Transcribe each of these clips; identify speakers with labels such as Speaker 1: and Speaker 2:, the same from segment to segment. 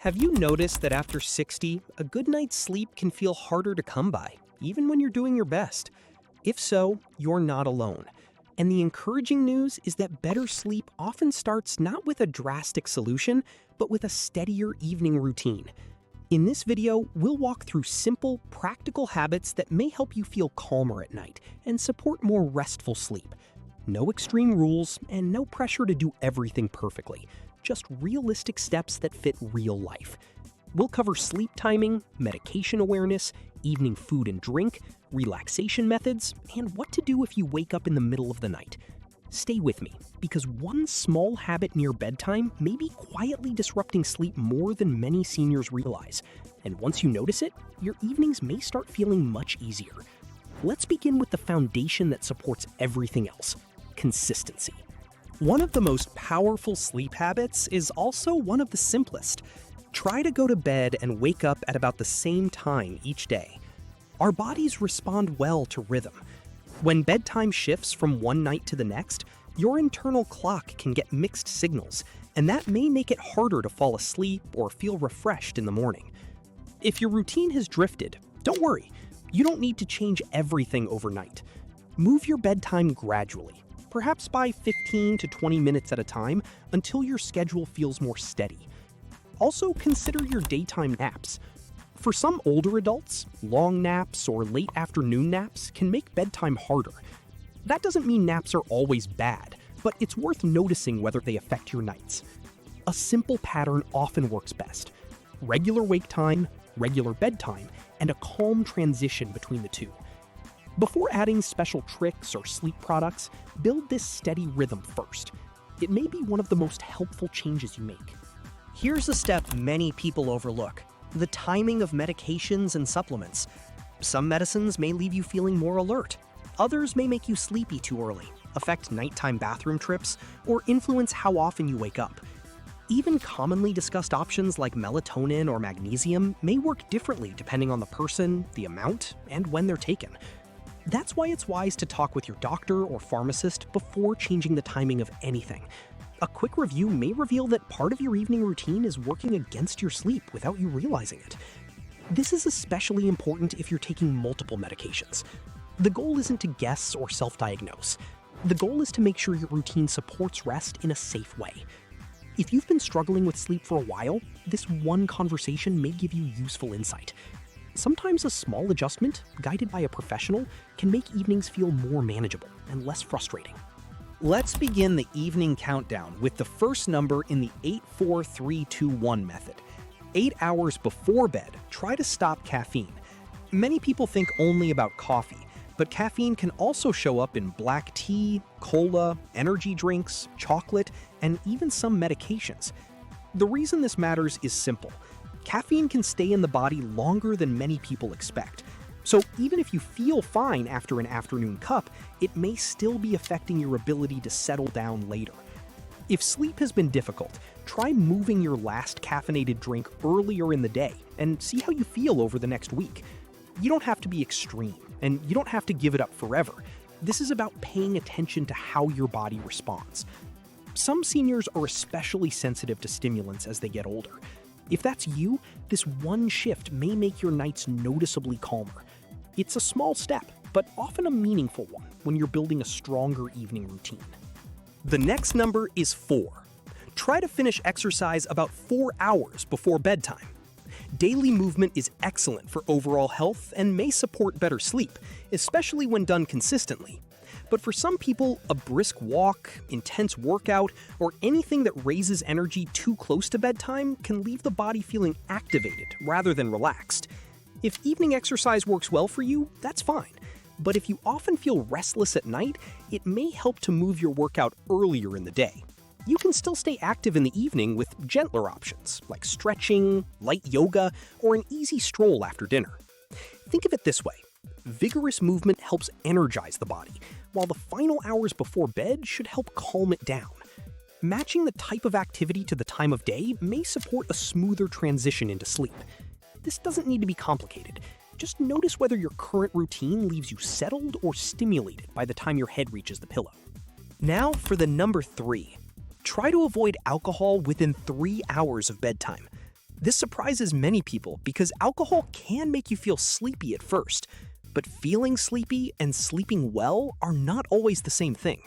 Speaker 1: Have you noticed that after 60, a good night's sleep can feel harder to come by, even when you're doing your best? If so, you're not alone. And the encouraging news is that better sleep often starts not with a drastic solution, but with a steadier evening routine. In this video, we'll walk through simple, practical habits that may help you feel calmer at night and support more restful sleep. No extreme rules and no pressure to do everything perfectly, just realistic steps that fit real life. We'll cover sleep timing, medication awareness, evening food and drink, relaxation methods, and what to do if you wake up in the middle of the night. Stay with me, because one small habit near bedtime may be quietly disrupting sleep more than many seniors realize. And once you notice it, your evenings may start feeling much easier. Let's begin with the foundation that supports everything else: consistency. One of the most powerful sleep habits is also one of the simplest. Try to go to bed and wake up at about the same time each day. Our bodies respond well to rhythm. When bedtime shifts from one night to the next, your internal clock can get mixed signals, and that may make it harder to fall asleep or feel refreshed in the morning. If your routine has drifted, don't worry. You don't need to change everything overnight. Move your bedtime gradually, perhaps by 15 to 20 minutes at a time, until your schedule feels more steady. Also, consider your daytime naps. For some older adults, long naps or late afternoon naps can make bedtime harder. That doesn't mean naps are always bad, but it's worth noticing whether they affect your nights. A simple pattern often works best: regular wake time, regular bedtime, and a calm transition between the two. Before adding special tricks or sleep products, build this steady rhythm first. It may be one of the most helpful changes you make.
Speaker 2: Here's a step many people overlook: the timing of medications and supplements. Some medicines may leave you feeling more alert. Others may make you sleepy too early, affect nighttime bathroom trips, or influence how often you wake up. Even commonly discussed options like melatonin or magnesium may work differently depending on the person, the amount, and when they're taken. That's why it's wise to talk with your doctor or pharmacist before changing the timing of anything. A quick review may reveal that part of your evening routine is working against your sleep without you realizing it. This is especially important if you're taking multiple medications. The goal isn't to guess or self-diagnose. The goal is to make sure your routine supports rest in a safe way. If you've been struggling with sleep for a while, this one conversation may give you useful insight. Sometimes a small adjustment, guided by a professional, can make evenings feel more manageable and less frustrating.
Speaker 1: Let's begin the evening countdown with the first number in the 8-4-3-2-1 method. 8 hours before bed, try to stop caffeine. Many people think only about coffee, but caffeine can also show up in black tea, cola, energy drinks, chocolate, and even some medications. The reason this matters is simple. Caffeine can stay in the body longer than many people expect. So even if you feel fine after an afternoon cup, it may still be affecting your ability to settle down later. If sleep has been difficult, try moving your last caffeinated drink earlier in the day and see how you feel over the next week. You don't have to be extreme, and you don't have to give it up forever. This is about paying attention to how your body responds. Some seniors are especially sensitive to stimulants as they get older. If that's you, this one shift may make your nights noticeably calmer. It's a small step, but often a meaningful one when you're building a stronger evening routine. The next number is 4. Try to finish exercise about 4 hours before bedtime. Daily movement is excellent for overall health and may support better sleep, especially when done consistently. But for some people, a brisk walk, intense workout, or anything that raises energy too close to bedtime can leave the body feeling activated rather than relaxed. If evening exercise works well for you, that's fine. But if you often feel restless at night, it may help to move your workout earlier in the day. You can still stay active in the evening with gentler options, like stretching, light yoga, or an easy stroll after dinner. Think of it this way: vigorous movement helps energize the body, while the final hours before bed should help calm it down. Matching the type of activity to the time of day may support a smoother transition into sleep. This doesn't need to be complicated. Just notice whether your current routine leaves you settled or stimulated by the time your head reaches the pillow. Now for the number 3. Try to avoid alcohol within 3 hours of bedtime.
Speaker 2: This surprises many people because alcohol can make you feel sleepy at first, but feeling sleepy and sleeping well are not always the same thing.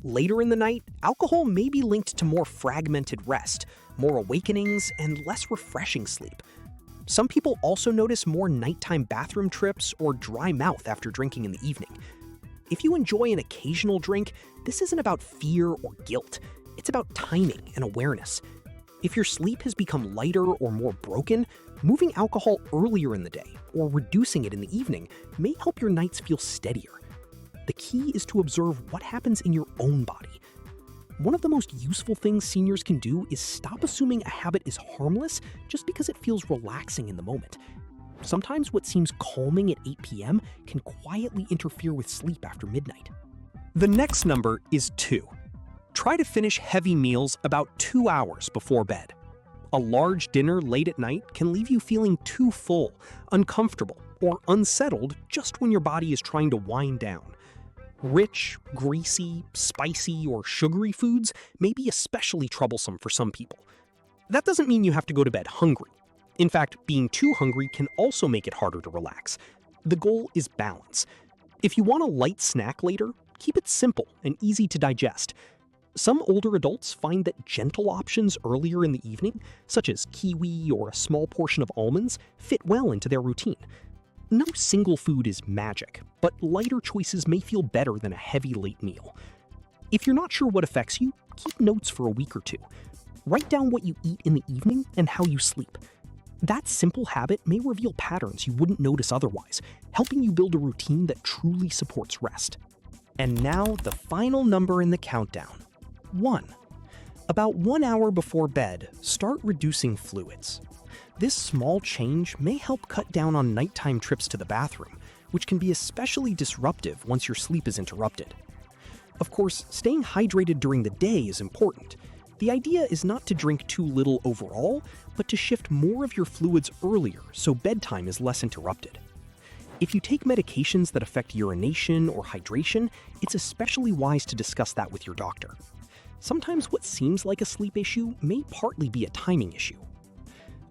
Speaker 2: Later in the night, alcohol may be linked to more fragmented rest, more awakenings, and less refreshing sleep. Some people also notice more nighttime bathroom trips or dry mouth after drinking in the evening. If you enjoy an occasional drink, this isn't about fear or guilt. It's about timing and awareness. If your sleep has become lighter or more broken, moving alcohol earlier in the day or reducing it in the evening may help your nights feel steadier. The key is to observe what happens in your own body. One of the most useful things seniors can do is stop assuming a habit is harmless just because it feels relaxing in the moment. Sometimes what seems calming at 8 p.m. can quietly interfere with sleep after midnight. The next number is 2. Try to finish heavy meals about 2 hours before bed. A large dinner late at night can leave you feeling too full, uncomfortable, or unsettled just when your body is trying to wind down. Rich, greasy, spicy, or sugary foods may be especially troublesome for some people. That doesn't mean you have to go to bed hungry. In fact, being too hungry can also make it harder to relax. The goal is balance. If you want a light snack later, keep it simple and easy to digest. Some older adults find that gentle options earlier in the evening, such as kiwi or a small portion of almonds, fit well into their routine. No single food is magic, but lighter choices may feel better than a heavy late meal. If you're not sure what affects you, keep notes for a week or two. Write down what you eat in the evening and how you sleep. That simple habit may reveal patterns you wouldn't notice otherwise, helping you build a routine that truly supports rest. And now, the final number in the countdown. 1. About 1 hour before bed, start reducing fluids. This small change may help cut down on nighttime trips to the bathroom, which can be especially disruptive once your sleep is interrupted. Of course, staying hydrated during the day is important. The idea is not to drink too little overall, but to shift more of your fluids earlier so bedtime is less interrupted. If you take medications that affect urination or hydration, it's especially wise to discuss that with your doctor. Sometimes what seems like a sleep issue may partly be a timing issue.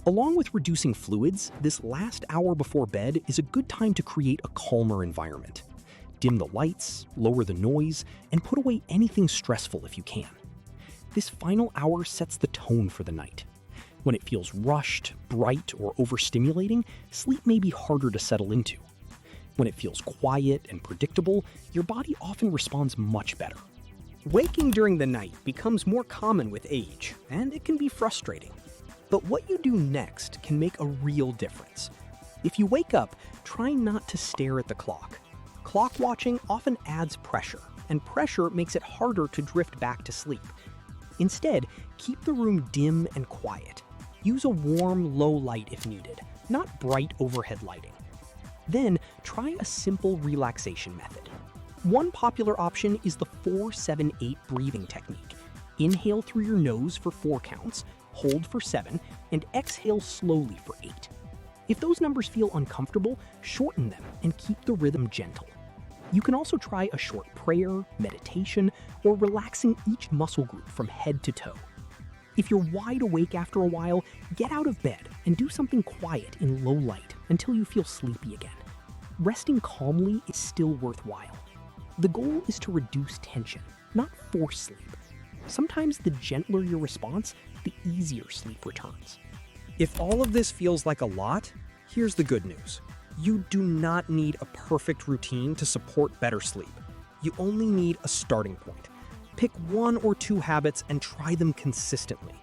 Speaker 2: Along with reducing fluids, this last hour before bed is a good time to create a calmer environment. Dim the lights, lower the noise, and put away anything stressful if you can. This final hour sets the tone for the night. When it feels rushed, bright, or overstimulating, sleep may be harder to settle into. When it feels quiet and predictable, your body often responds much better. Waking during the night becomes more common with age, and it can be frustrating. But what you do next can make a real difference. If you wake up, try not to stare at the clock. Clock watching often adds pressure, and pressure makes it harder to drift back to sleep. Instead, keep the room dim and quiet. Use a warm, low light if needed, not bright overhead lighting. Then, try a simple relaxation method. One popular option is the 4-7-8 breathing technique. Inhale through your nose for 4 counts, hold for 7, and exhale slowly for 8. If those numbers feel uncomfortable, shorten them and keep the rhythm gentle. You can also try a short prayer, meditation, or relaxing each muscle group from head to toe. If you're wide awake after a while, get out of bed and do something quiet in low light until you feel sleepy again. Resting calmly is still worthwhile. The goal is to reduce tension, not force sleep. Sometimes the gentler your response, the easier sleep returns. If all of this feels like a lot, here's the good news. You do not need a perfect routine to support better sleep. You only need a starting point. Pick 1 or 2 habits and try them consistently.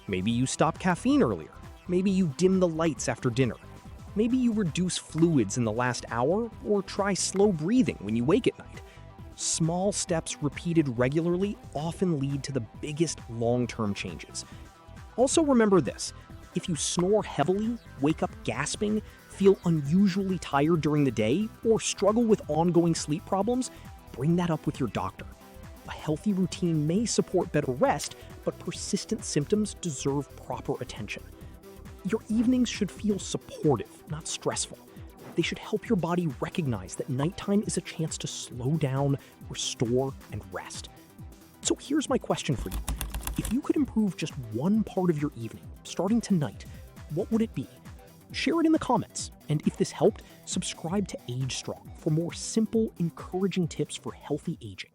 Speaker 2: Maybe you stop caffeine earlier. Maybe you dim the lights after dinner. Maybe you reduce fluids in the last hour, or try slow breathing when you wake at night. Small steps repeated regularly often lead to the biggest long-term changes. Also remember this, if you snore heavily, wake up gasping, feel unusually tired during the day, or struggle with ongoing sleep problems, bring that up with your doctor. A healthy routine may support better rest, but persistent symptoms deserve proper attention. Your evenings should feel supportive, not stressful. They should help your body recognize that nighttime is a chance to slow down, restore, and rest. So here's my question for you. If you could improve just one part of your evening, starting tonight,
Speaker 3: what would it be? Share it in the comments, and if this helped, subscribe to Age Strong for more simple, encouraging tips for healthy aging.